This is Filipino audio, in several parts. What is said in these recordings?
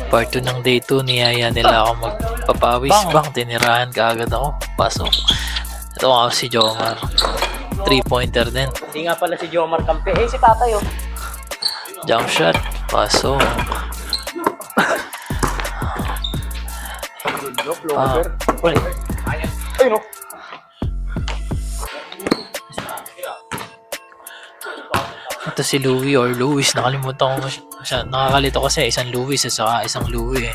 Part 2 ng day 2, niyaya nila ako magpapawis. Bang, tinirahan ka agad ako. Pasok. Ito ako si Jomar. 3-pointer din. Hindi nga pala si Jomar kampi. Eh, si tatay oh. Jump shot. Pasok. Good look, floater. Ulit. Ay, no. Ito si Louie or Louis. Nakalimutan ko siya. Nakakalito kasi isang Louis at saka isang Louie.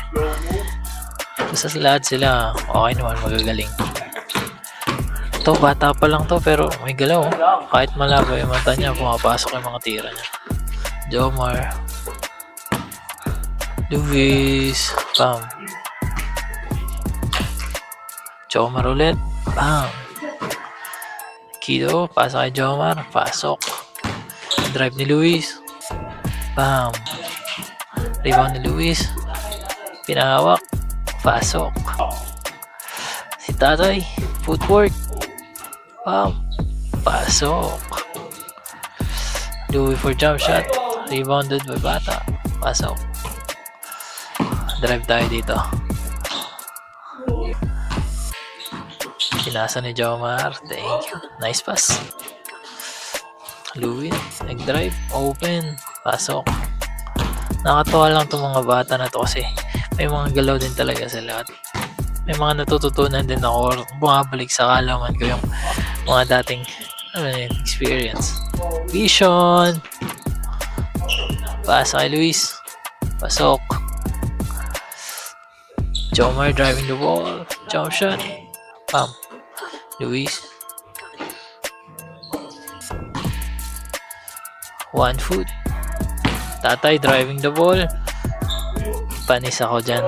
Basta lahat sila okay naman, magagaling. Ito, bata pa lang to pero may galaw. Kahit malabo yung mata niya, pumapasok yung mga tira niya. Jomar. Louis. Bam. Jomar ulit. Bam. Kido, pasok kay Jomar. Pasok. Drive ni Luis. Bam. Rebound ni Luis. Pinahawak. Pasok. Si tatay. Footwork. Bam. Pasok. Louis for jump shot. Rebounded by bata. Pasok. Drive tayo dito. Pinasa ni Jomar. Thank you. Nice pass. Louis, nag-drive, open, pasok. Nakatawa lang itong mga bata na to kasi may mga galaw din talaga sa lahat. May mga natututunan din ako or bumabalik sa kalaman ko yung mga dating experience. Vision! Pasa kay Luis. Pasok. Jomar driving the ball. Jump shot. Pam. Luis. 1 foot. Tatay driving the ball. Panis ako dyan.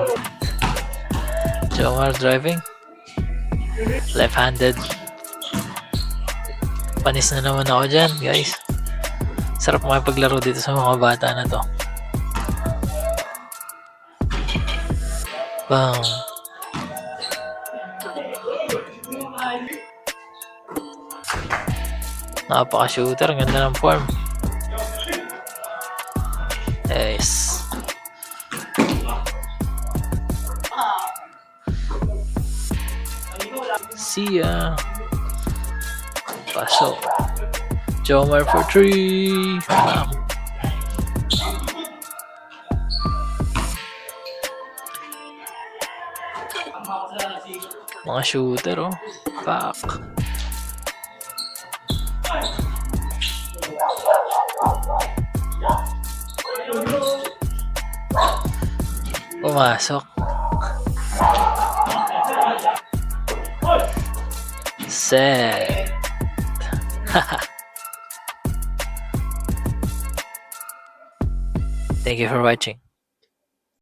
Jomar driving. Left-handed. Panis na naman ako dyan, guys. Sarap makipaglaro dito sa mga bata na to. Bang. Napaka-shooter. Ang ganda ng form. Yes. See ya. Pasok. Jomar for 3. Bam. Mga shooter oh. Pak. Pumasok. Set. Thank you for watching.